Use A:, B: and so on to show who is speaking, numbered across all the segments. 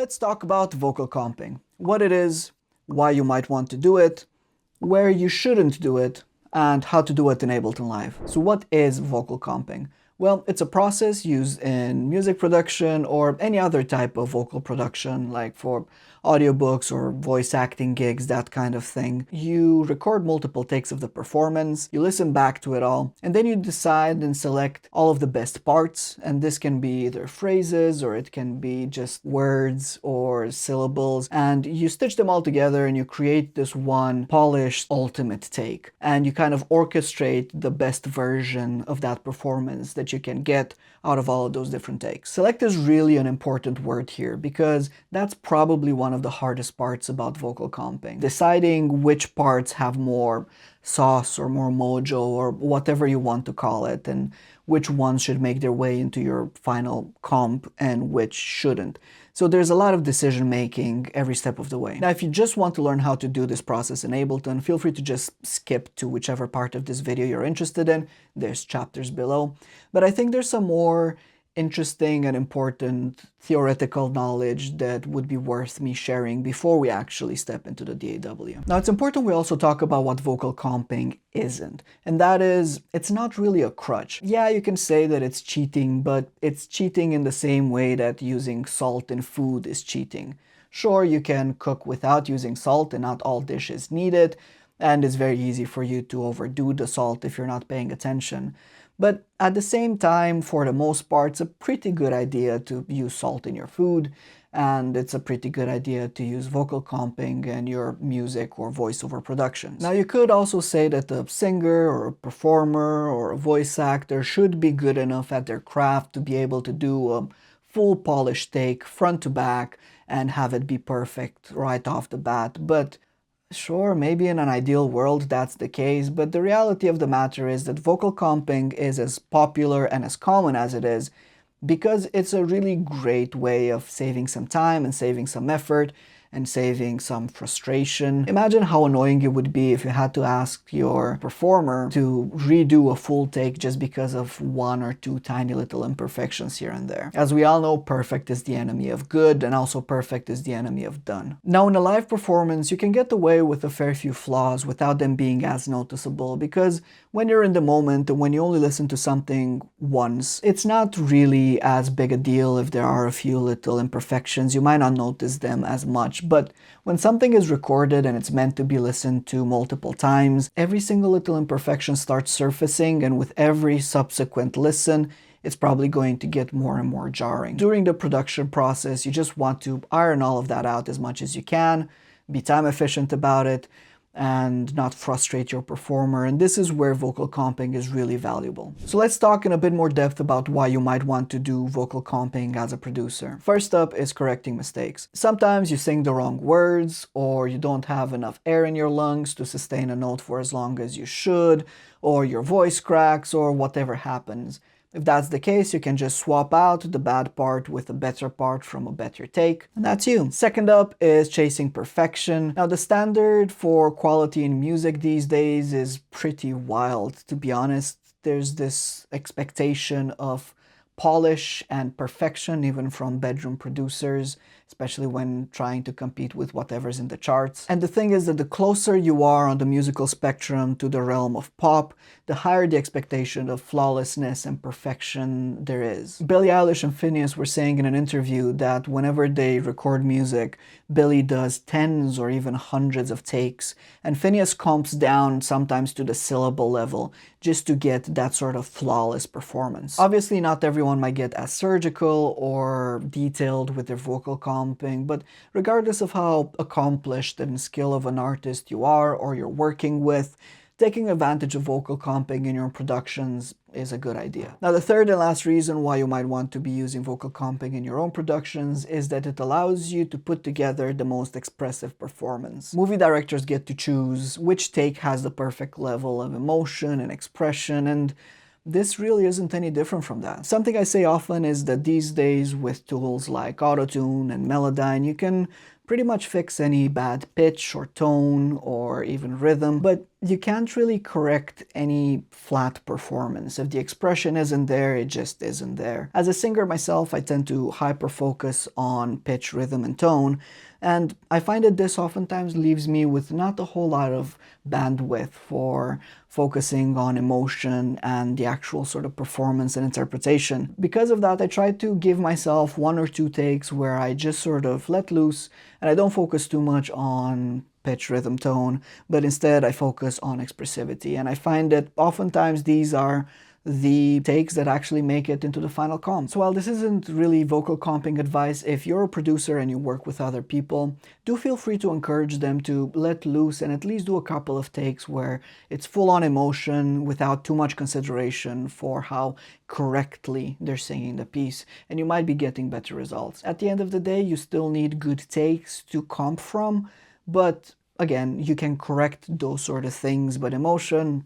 A: Let's talk about vocal comping. What it is, why you might want to do it, where you shouldn't do it, and how to do it in Ableton Live. So what is vocal comping? Well, it's a process used in music production or any other type of vocal production, like for audiobooks or voice acting gigs, that kind of thing. You record multiple takes of the performance, you listen back to it all, and then you decide and select all of the best parts, and this can be either phrases or it can be just words or syllables, and you stitch them all together and you create this one polished ultimate take, and you kind of orchestrate the best version of that performance that you can get out of all of those different takes. Select is really an important word here because that's probably one of the hardest parts about vocal comping. Deciding which parts have more sauce or more mojo or whatever you want to call it, and which ones should make their way into your final comp and which shouldn't. So there's a lot of decision making every step of the way. Now, if you just want to learn how to do this process in Ableton, feel free to just skip to whichever part of this video you're interested in. There's chapters below. But I think there's some more interesting and important theoretical knowledge that would be worth me sharing before we actually step into the DAW. Now, it's important we also talk about what vocal comping isn't, and that is, it's not really a crutch. Yeah, you can say that it's cheating, but it's cheating in the same way that using salt in food is cheating. Sure, you can cook without using salt and not all dishes need it, and it's very easy for you to overdo the salt if you're not paying attention. But at the same time, for the most part, it's a pretty good idea to use salt in your food, and it's a pretty good idea to use vocal comping in your music or voiceover productions. Now, you could also say that a singer or a performer or a voice actor should be good enough at their craft to be able to do a full polished take front to back and have it be perfect right off the bat. But sure, maybe in an ideal world that's the case, but the reality of the matter is that vocal comping is as popular and as common as it is because it's a really great way of saving some time and saving some effort and saving some frustration. Imagine how annoying it would be if you had to ask your performer to redo a full take just because of one or two tiny little imperfections here and there. As we all know, perfect is the enemy of good, and also perfect is the enemy of done. Now, in a live performance, you can get away with a fair few flaws without them being as noticeable, because when you're in the moment and when you only listen to something once, it's not really as big a deal if there are a few little imperfections. You might not notice them as much. But when something is recorded and it's meant to be listened to multiple times, every single little imperfection starts surfacing, and with every subsequent listen, it's probably going to get more and more jarring. During the production process, you just want to iron all of that out as much as you can, be time efficient about it, and not frustrate your performer, and this is where vocal comping is really valuable. So let's talk in a bit more depth about why you might want to do vocal comping as a producer. First up is correcting mistakes. Sometimes you sing the wrong words, or you don't have enough air in your lungs to sustain a note for as long as you should, or your voice cracks, or whatever happens. If that's the case, you can just swap out the bad part with a better part from a better take, and that's you. Second up is chasing perfection. Now, the standard for quality in music these days is pretty wild, to be honest. There's this expectation of polish and perfection even from bedroom producers, especially when trying to compete with whatever's in the charts. And the thing is that the closer you are on the musical spectrum to the realm of pop, the higher the expectation of flawlessness and perfection there is. Billie Eilish and Finneas were saying in an interview that whenever they record music, Billie does tens or even hundreds of takes, and Finneas comps down sometimes to the syllable level just to get that sort of flawless performance. Obviously, not everyone might get as surgical or detailed with their vocal comping, but regardless of how accomplished and skilled of an artist you are or you're working with, taking advantage of vocal comping in your productions is a good idea. Now, the third and last reason why you might want to be using vocal comping in your own productions is that it allows you to put together the most expressive performance. Movie directors get to choose which take has the perfect level of emotion and expression, and this really isn't any different from that. Something I say often is that these days with tools like Auto-Tune and Melodyne, you can pretty much fix any bad pitch or tone or even rhythm, but you can't really correct any flat performance. If the expression isn't there, it just isn't there. As a singer myself, I tend to hyper-focus on pitch, rhythm, and tone, and I find that this oftentimes leaves me with not a whole lot of bandwidth for focusing on emotion and the actual sort of performance and interpretation. Because of that, I try to give myself 1 or 2 takes where I just sort of let loose and I don't focus too much on pitch, rhythm, tone, but instead I focus on expressivity. And I find that oftentimes these are the takes that actually make it into the final comp. So while this isn't really vocal comping advice, if you're a producer and you work with other people, do feel free to encourage them to let loose and at least do a couple of takes where it's full on emotion without too much consideration for how correctly they're singing the piece, and you might be getting better results. At the end of the day, you still need good takes to comp from, but again, you can correct those sort of things, but emotion,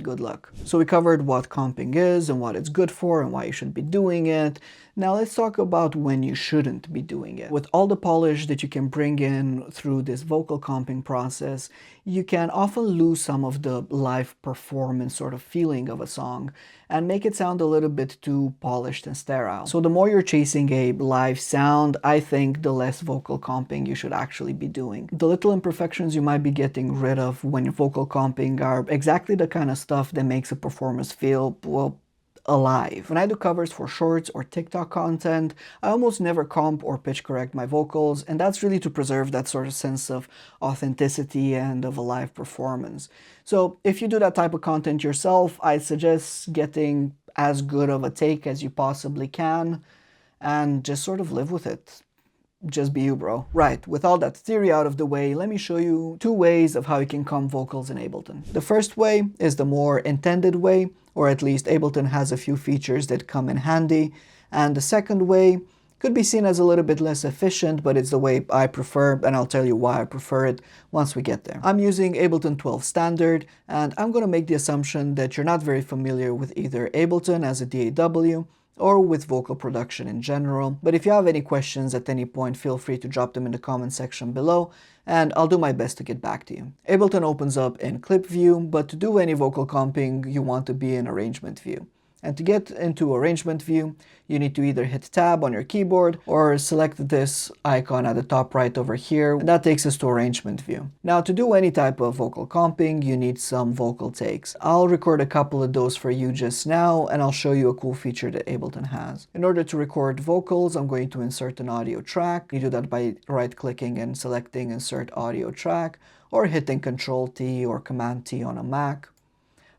A: good luck. So we covered what comping is and what it's good for and why you should be doing it. Now let's talk about when you shouldn't be doing it. With all the polish that you can bring in through this vocal comping process, you can often lose some of the live performance sort of feeling of a song and make it sound a little bit too polished and sterile. So the more you're chasing a live sound, I think the less vocal comping you should actually be doing. The little imperfections you might be getting rid of when you're vocal comping are exactly the kind of stuff that makes a performance feel, well, alive. When I do covers for shorts or TikTok content, I almost never comp or pitch correct my vocals, and that's really to preserve that sort of sense of authenticity and of a live performance. So if you do that type of content yourself, I'd suggest getting as good of a take as you possibly can and just sort of live with it. Just be you, bro. Right, with all that theory out of the way, let me show you 2 ways of how you can comp vocals in Ableton. The first way is the more intended way, or at least Ableton has a few features that come in handy. And the second way could be seen as a little bit less efficient, but it's the way I prefer, and I'll tell you why I prefer it once we get there. I'm using Ableton 12 Standard, and I'm going to make the assumption that you're not very familiar with either Ableton as a DAW, or with vocal production in general. But if you have any questions at any point, feel free to drop them in the comment section below, and I'll do my best to get back to you. Ableton opens up in clip view, but to do any vocal comping, you want to be in arrangement view. And to get into arrangement view, you need to either hit tab on your keyboard or select this icon at the top right over here, and that takes us to arrangement view. Now to do any type of vocal comping, you need some vocal takes. I'll record a couple of those for you just now, and I'll show you a cool feature that Ableton has. In order to record vocals, I'm going to insert an audio track. You do that by right-clicking and selecting Insert Audio Track, or hitting Ctrl-T or Command-T on a Mac.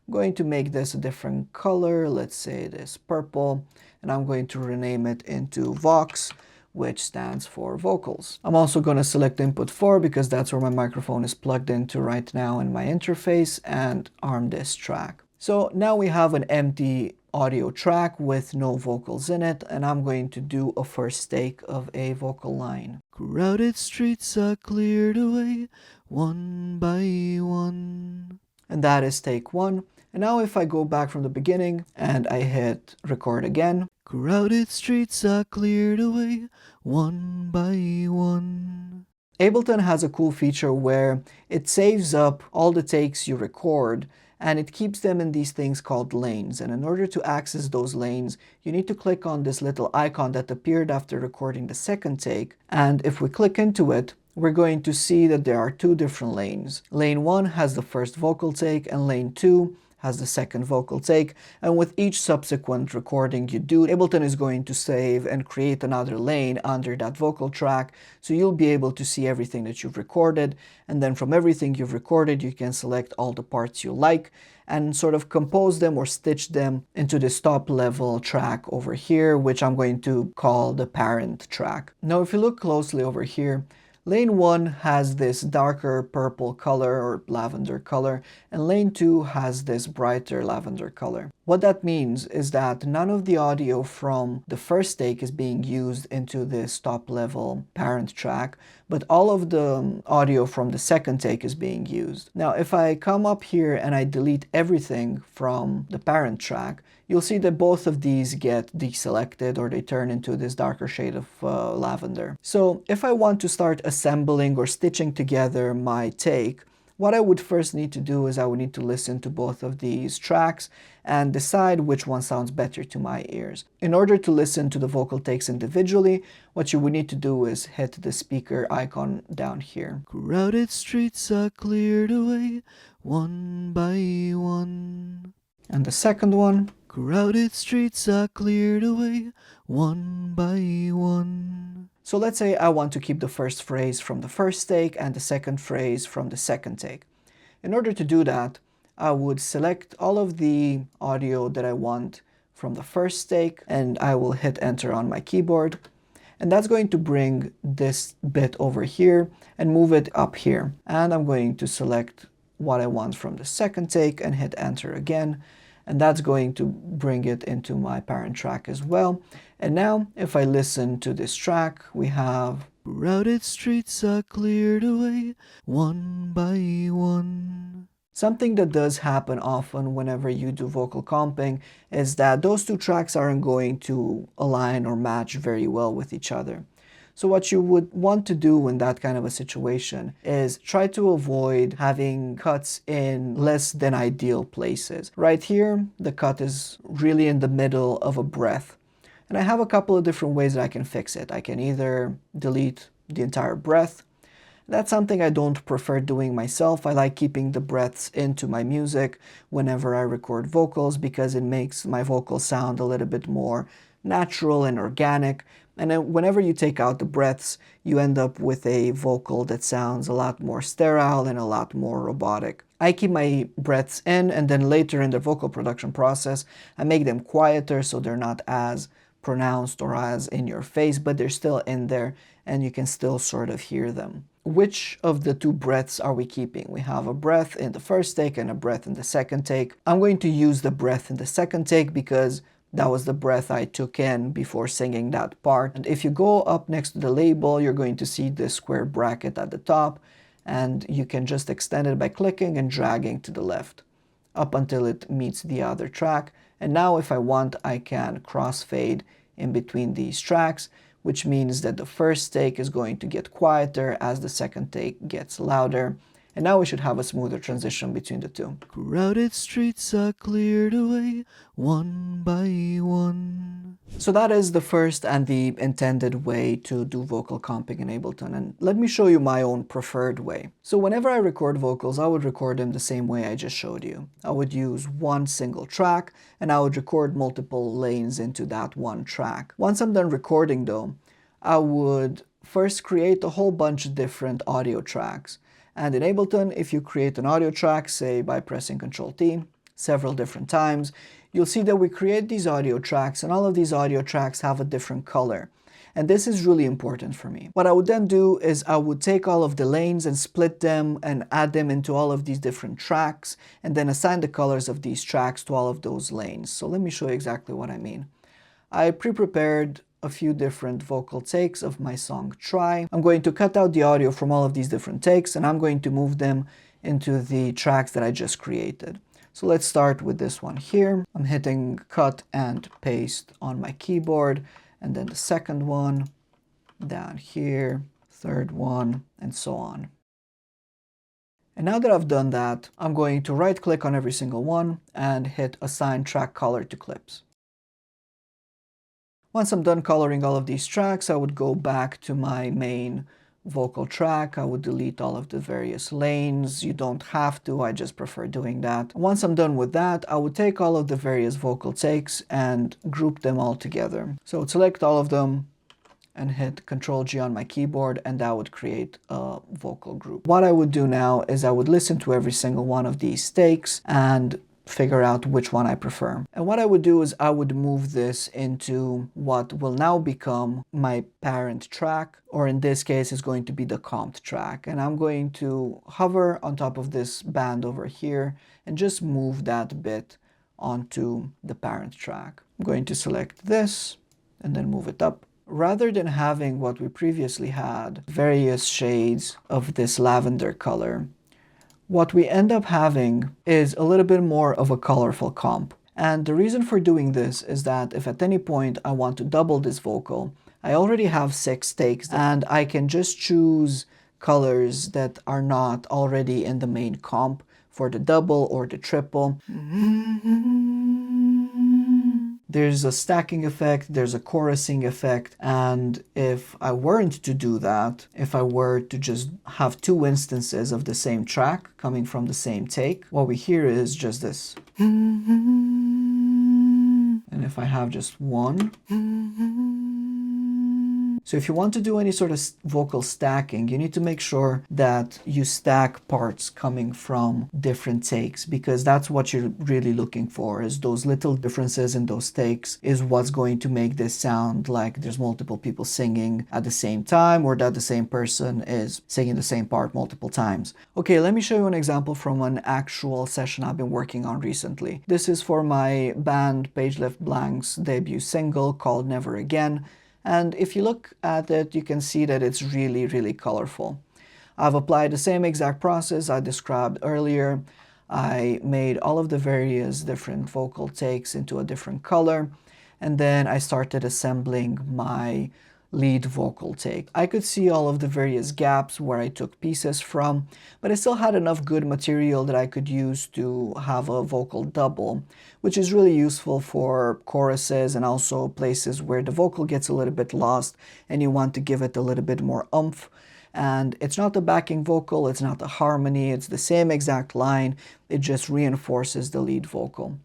A: I'm going to make this a different color, let's say this purple, and I'm going to rename it into Vox, which stands for vocals. I'm also going to select input 4 because that's where my microphone is plugged into right now in my interface, and arm this track. So now we have an empty audio track with no vocals in it, and I'm going to do a first take of a vocal line. Crowded streets are cleared away one by one. And that is take 1. And now if I go back from the beginning and I hit record again, crowded streets are cleared away one by one. Ableton has a cool feature where it saves up all the takes you record and it keeps them in these things called lanes. And in order to access those lanes, you need to click on this little icon that appeared after recording the second take. And if we click into it, we're going to see that there are 2 different lanes. Lane 1 has the first vocal take, and lane 2 has the second vocal take, and with each subsequent recording you do, Ableton is going to save and create another lane under that vocal track, so you'll be able to see everything that you've recorded, and then from everything you've recorded you can select all the parts you like and sort of compose them or stitch them into this top level track over here, which I'm going to call the parent track. Now if you look closely over here, lane 1 has this darker purple color or lavender color, and lane 2 has this brighter lavender color. What that means is that none of the audio from the first take is being used into this top level parent track, but all of the audio from the second take is being used. Now, if I come up here and I delete everything from the parent track, you'll see that both of these get deselected, or they turn into this darker shade of lavender. So if I want to start assembling or stitching together my take, what I would first need to do is I would need to listen to both of these tracks and decide which one sounds better to my ears. In order to listen to the vocal takes individually, what you would need to do is hit the speaker icon down here. Crowded streets are cleared away one by one. And the second one. Crowded streets are cleared away one by one. So let's say I want to keep the first phrase from the first take and the second phrase from the second take. In order to do that, I would select all of the audio that I want from the first take, and I will hit enter on my keyboard. And that's going to bring this bit over here and move it up here. And I'm going to select what I want from the second take and hit enter again. And that's going to bring it into my parent track as well. And now, if I listen to this track, we have crowded streets are cleared away one by one. Something that does happen often whenever you do vocal comping is that those two tracks aren't going to align or match very well with each other. So what you would want to do in that kind of a situation is try to avoid having cuts in less than ideal places. Right here, the cut is really in the middle of a breath. And I have a couple of different ways that I can fix it. I can either delete the entire breath. That's something I don't prefer doing myself. I like keeping the breaths into my music whenever I record vocals because it makes my vocals sound a little bit more natural and organic. And then whenever you take out the breaths, you end up with a vocal that sounds a lot more sterile and a lot more robotic. I keep my breaths in, and then later in the vocal production process, I make them quieter so they're not as pronounced or as in your face, but they're still in there and you can still sort of hear them. Which of the two breaths are we keeping? We have a breath in the first take and a breath in the second take. I'm going to use the breath in the second take because that was the breath I took in before singing that part. And if you go up next to the label, you're going to see this square bracket at the top, and you can just extend it by clicking and dragging to the left up until it meets the other track. And now if I want, I can crossfade in between these tracks, which means that the first take is going to get quieter as the second take gets louder. And now we should have a smoother transition between the two. Crowded streets are cleared away one by one. So that is the first and the intended way to do vocal comping in Ableton. And let me show you my own preferred way. So whenever I record vocals, I would record them the same way I just showed you. I would use one single track and I would record multiple lanes into that one track. Once I'm done recording though, I would first create a whole bunch of different audio tracks. And in Ableton, if you create an audio track, say by pressing Ctrl-T several different times, you'll see that we create these audio tracks, and all of these audio tracks have a different color. And this is really important for me. What I would then do is I would take all of the lanes and split them and add them into all of these different tracks, and then assign the colors of these tracks to all of those lanes. So let me show you exactly what I mean. I pre-prepared a few different vocal takes of my song Try. I'm going to cut out the audio from all of these different takes and I'm going to move them into the tracks that I just created. So let's start with this one here. I'm hitting cut and paste on my keyboard, and then the second one down here, third one, and so on. And now that I've done that, I'm going to right click on every single one and hit assign track color to clips. Once I'm done coloring all of these tracks, I would go back to my main vocal track. I would delete all of the various lanes. You don't have to, I just prefer doing that. Once I'm done with that, I would take all of the various vocal takes and group them all together. So I would select all of them and hit Ctrl-G on my keyboard, and that would create a vocal group. What I would do now is I would listen to every single one of these takes and figure out which one I prefer. And what I would do is I would move this into what will now become my parent track, or in this case is going to be the comped track. And I'm going to hover on top of this band over here and just move that bit onto the parent track. I'm going to select this and then move it up. Rather than having what we previously had, various shades of this lavender color, what we end up having is a little bit more of a colorful comp. And the reason for doing this is that if at any point I want to double this vocal, I already have 6 takes and I can just choose colors that are not already in the main comp for the double or the triple. There's a stacking effect, there's a chorusing effect, and if I weren't to do that, if I were to just have 2 instances of the same track coming from the same take, what we hear is just this. And if I have just one, so if you want to do any sort of vocal stacking, you need to make sure that you stack parts coming from different takes, because that's what you're really looking for, is those little differences in those takes is what's going to make this sound like there's multiple people singing at the same time, or that the same person is singing the same part multiple times. Okay, let me show you an example from an actual session I've been working on recently. This is for my band Page Left Blank's debut single called Never Again. And if you look at it, you can see that it's really, really colorful. I've applied the same exact process I described earlier. I made all of the various different vocal takes into a different color, and then I started assembling my lead vocal take. I could see all of the various gaps where I took pieces from, but I still had enough good material that I could use to have a vocal double, which is really useful for choruses and also places where the vocal gets a little bit lost and you want to give it a little bit more oomph. And it's not the backing vocal, it's not the harmony, it's the same exact line, it just reinforces the lead vocal.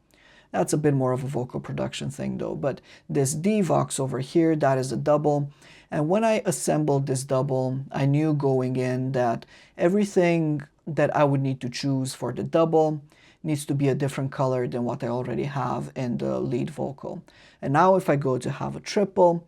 A: That's a bit more of a vocal production thing though, but this D Vox over here, that is a double. And when I assembled this double, I knew going in that everything that I would need to choose for the double needs to be a different color than what I already have in the lead vocal. And now if I go to have a triple,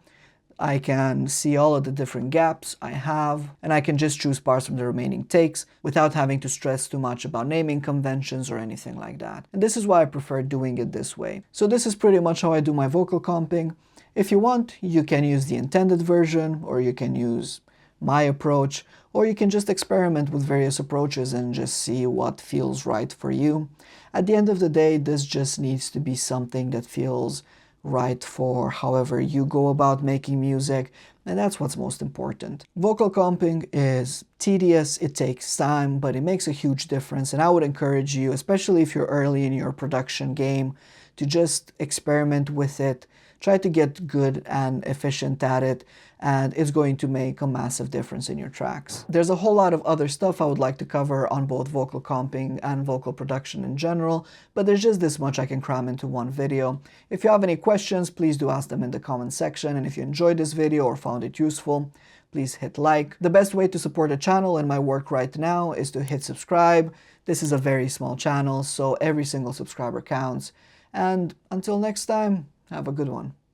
A: I can see all of the different gaps I have, and I can just choose parts from the remaining takes without having to stress too much about naming conventions or anything like that. And this is why I prefer doing it this way. So this is pretty much how I do my vocal comping. If you want, you can use the intended version, or you can use my approach, or you can just experiment with various approaches and just see what feels right for you. At the end of the day, this just needs to be something that feels right for however you go about making music, and that's what's most important. Vocal comping is tedious, it takes time, but it makes a huge difference, and I would encourage you, especially if you're early in your production game, to just experiment with it, try to get good and efficient at it, and it's going to make a massive difference in your tracks. There's a whole lot of other stuff I would like to cover on both vocal comping and vocal production in general, but there's just this much I can cram into one video. If you have any questions, please do ask them in the comment section, and if you enjoyed this video or found it useful, please hit like. The best way to support the channel and my work right now is to hit subscribe. This is a very small channel, so every single subscriber counts. And until next time, have a good one.